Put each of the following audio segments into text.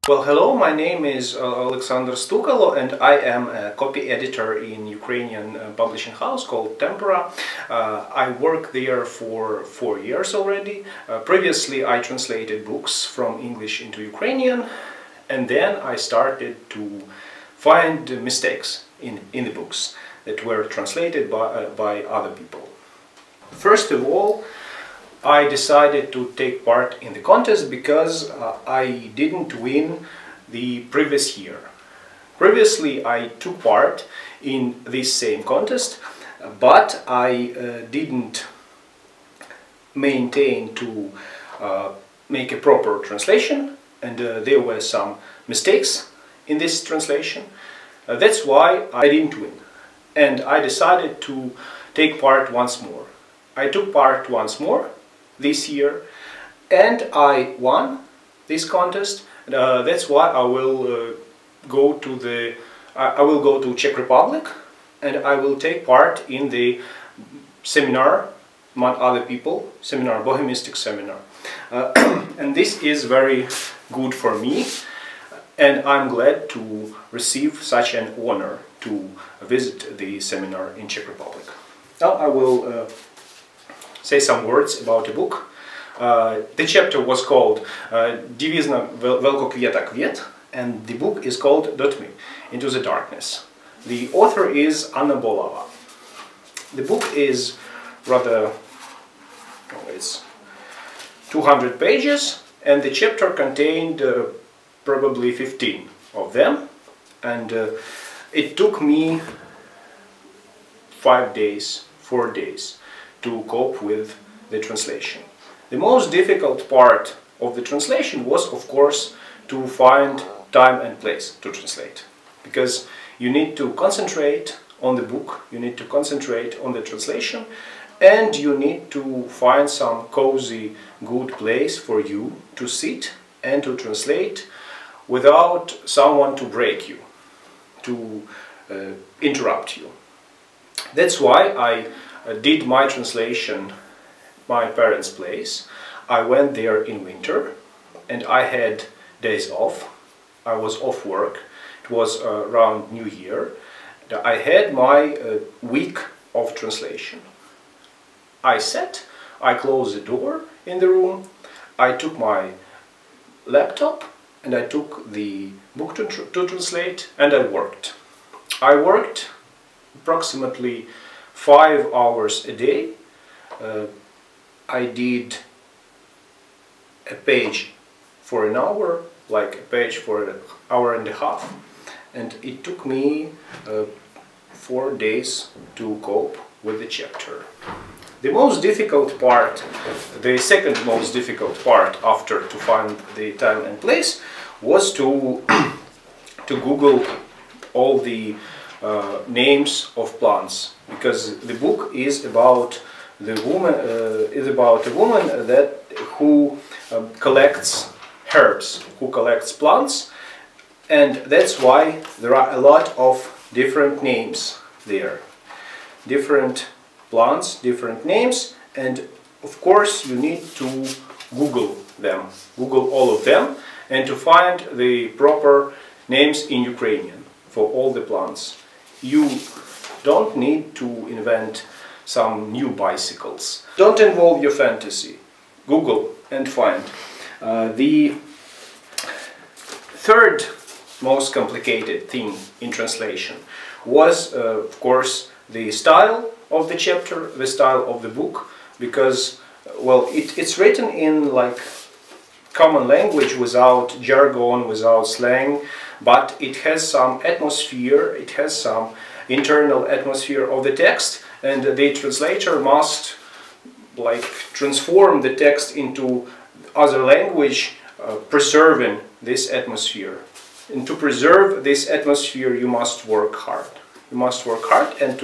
Well, hello, my name is Олександр Стукало and I am a copy editor in Ukrainian publishing house called Tempora. I work there for 4 years already. Previously I translated books from English into Ukrainian, and then I started to find mistakes in the books that were translated by other people. First of all, I decided to take part in the contest because I didn't win the previous year. Previously I took part in this same contest, but I didn't maintain to make a proper translation, and there were some mistakes in this translation. That's why I didn't win, and I decided to take part once more. I took part once more this year, and I won this contest. That's why I will go to Czech Republic, and I will take part in the seminar among other people, seminar, Bohemistic seminar. And this is very good for me, and I'm glad to receive such an honor to visit the seminar in Czech Republic. Now I will say some words about the book. The chapter was called Divizna Velkokvieta Kviet, and the book is called Dotmi, Into the Darkness. The author is Anna Bolava. The book is rather, it's 200 pages, and the chapter contained probably 15 of them, and it took me 4 days to cope with the translation. The most difficult part of the translation was, of course, to find time and place to translate, because you need to concentrate on the book, you need to concentrate on the translation, and you need to find some cozy, good place for you to sit and to translate without someone to break you, to interrupt you. That's why I did my translation my parents' place. I went there in winter, and I had days off. I was off work. It was around New Year. I had my week of translation. I sat, I closed the door in the room, I took my laptop and I took the book to translate, and I worked. I worked approximately 5 hours a day. I did a page for an hour, like a page for an hour and a half, and it took me 4 days to cope with the chapter. The most difficult part, the second most difficult part after to find the time and place, was to Google all the names of plants, because the book is about a woman who collects herbs, who collects plants, and that's why there are a lot of different names there. Different plants, different names, and of course you need to Google them, Google all of them, and to find the proper names in Ukrainian for all the plants. You don't need to invent some new bicycles. Don't involve your fantasy. Google and find. The third most complicated thing in translation was, of course, the style of the chapter, the style of the book, because, well, it's written in like common language, without jargon, without slang, but it has some atmosphere, it has some internal atmosphere of the text, and the translator must like transform the text into other language, preserving this atmosphere. And to preserve this atmosphere you must work hard. You must work hard, and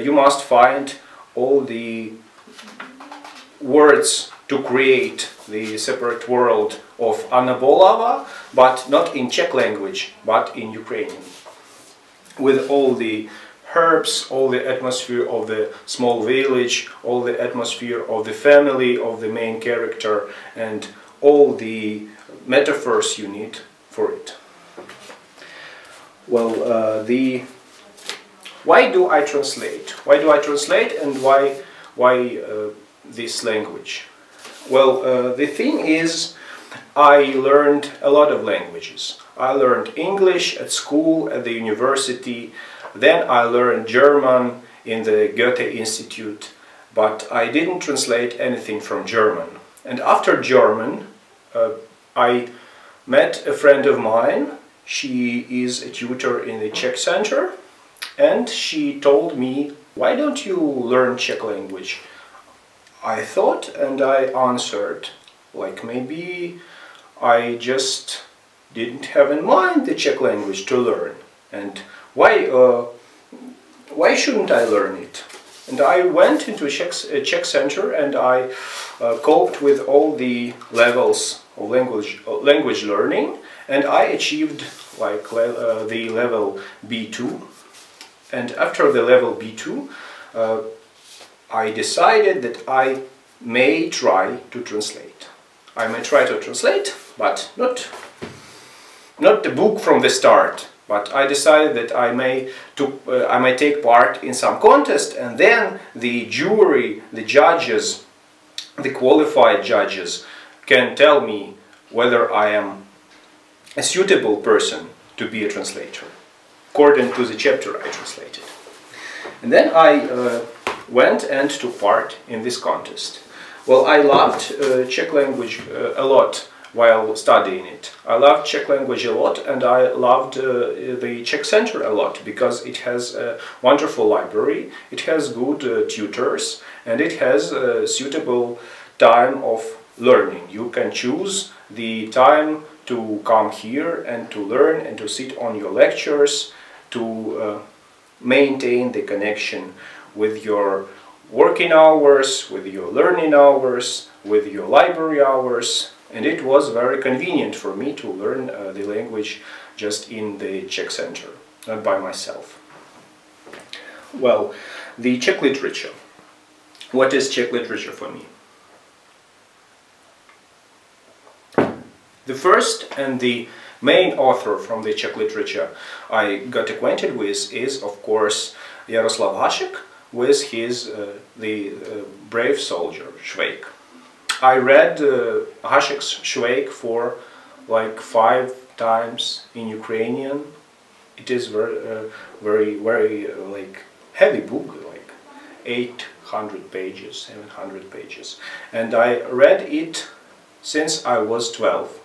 you must find all the words to create the separate world of Anna Bolava, but not in Czech language, but in Ukrainian, with all the herbs, all the atmosphere of the small village, all the atmosphere of the family of the main character, and all the metaphors you need for it. Well, why do I translate? Why do I translate, and why this language? Well, the thing is, I learned a lot of languages. I learned English at school, at the university, then I learned German in the Goethe Institute, but I didn't translate anything from German. And after German, I met a friend of mine. She is a tutor in the Czech Center, and she told me, why don't you learn Czech language? I thought and I answered, like, maybe I just didn't have in mind the Czech language to learn, and why shouldn't I learn it? And I went into a Czech Center, and I coped with all the levels of language learning, and I achieved like the level B2. And after the level B2, I decided that I may try to translate. I may try to translate, but not the book from the start. But I decided that I may take part in some contest, and then the jury, the judges, the qualified judges can tell me whether I am a suitable person to be a translator, according to the chapter I translated. And then I went and took part in this contest. Well, I loved Czech language a lot while studying it. I loved Czech language a lot, and I loved the Czech Center a lot, because it has a wonderful library, it has good tutors, and it has a suitable time of learning. You can choose the time to come here and to learn and to sit on your lectures, to maintain the connection with your working hours, with your learning hours, with your library hours. And it was very convenient for me to learn the language just in the Czech Center, not by myself. Well, the Czech literature. What is Czech literature for me? The first and the main author from the Czech literature I got acquainted with is, of course, Jaroslav Hašek with his The Brave Soldier, Švejk. I read Hašek's Švejk for like 5 times in Ukrainian. It is very like heavy book, like 800 pages, 700 pages, and I read it since I was 12.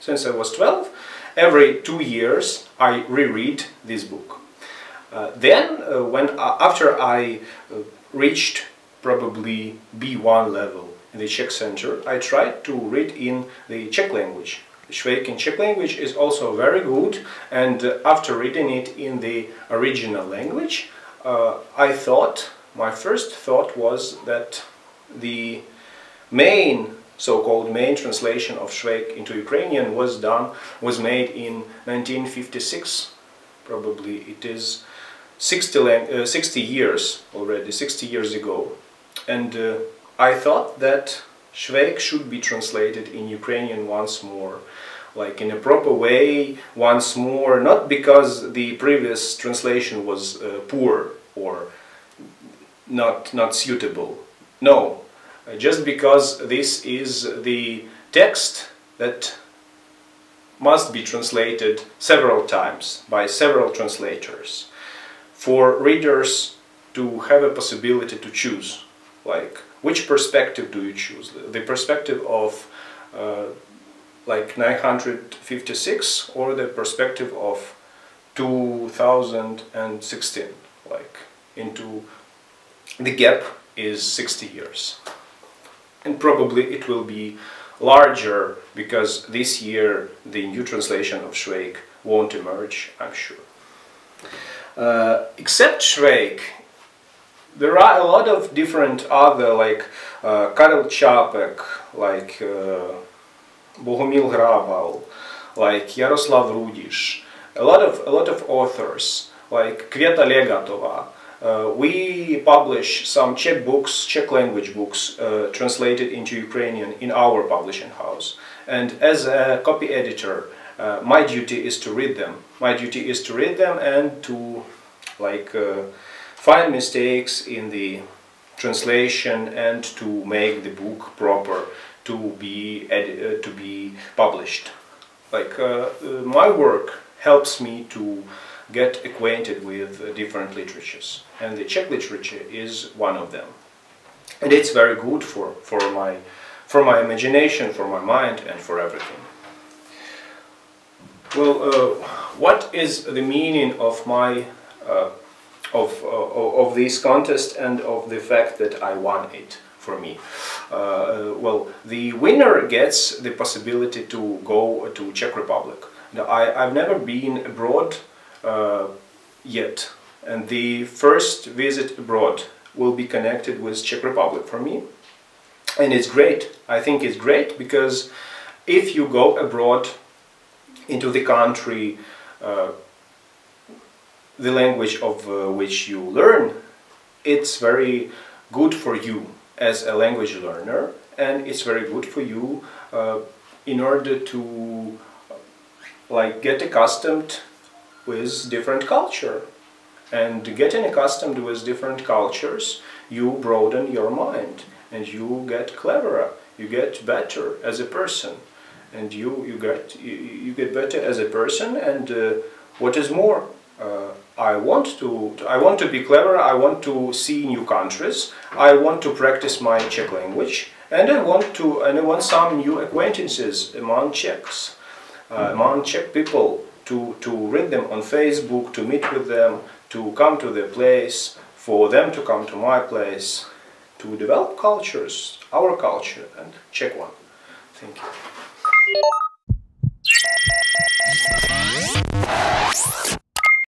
Since I was 12, every 2 years I reread this book. After I reached probably B1 level in the Czech Center, I tried to read in the Czech language. Švejk in Czech language is also very good, and after reading it in the original language, my first thought was that the so-called main translation of Švejk into Ukrainian was made in 1956. Probably it is 60 years already, 60 years ago. And I thought that Švejk should be translated in Ukrainian once more, like in a proper way, once more, not because the previous translation was poor or not suitable. No, just because this is the text that must be translated several times by several translators, for readers to have a possibility to choose, like which perspective do you choose? The perspective of like 956 or the perspective of 2016, like into the gap is 60 years. And probably it will be larger, because this year the new translation of Švejk won't emerge, I'm sure. Except Švejk, there are a lot of different other, like Karel Čapek, like Bohumil Hrabal, like Jaroslav Rudiš, a lot of authors, like Květa Legatova. We publish some Czech books, Czech language books, translated into Ukrainian in our publishing house. And as a copy editor, my duty is to read them. My duty is to read them and to find mistakes in the translation and to make the book proper to be published. My work helps me to get acquainted with different literatures, and the Czech literature is one of them. And it's very good for my imagination, for my mind, and for everything. Well, what is the meaning of my of this contest and of the fact that I won it for me? Well, the winner gets the possibility to go to Czech Republic. Now, I've never been abroad yet, and the first visit abroad will be connected with Czech Republic for me, and it's great. I think it's great because if you go abroad into the country, the language of which you learn, it's very good for you as a language learner, and it's very good for you in order to get accustomed with different culture. And getting accustomed with different cultures, you broaden your mind and you get cleverer, you get better as a person, and you get better as a person. And what is more, I want to be clever. I want to see new countries. I want to practice my Czech language, and I want some new acquaintances among Czechs, among Czech people. To read them on Facebook, to meet with them, to come to their place, for them to come to my place, to develop cultures, our culture and Czech one. Thank you.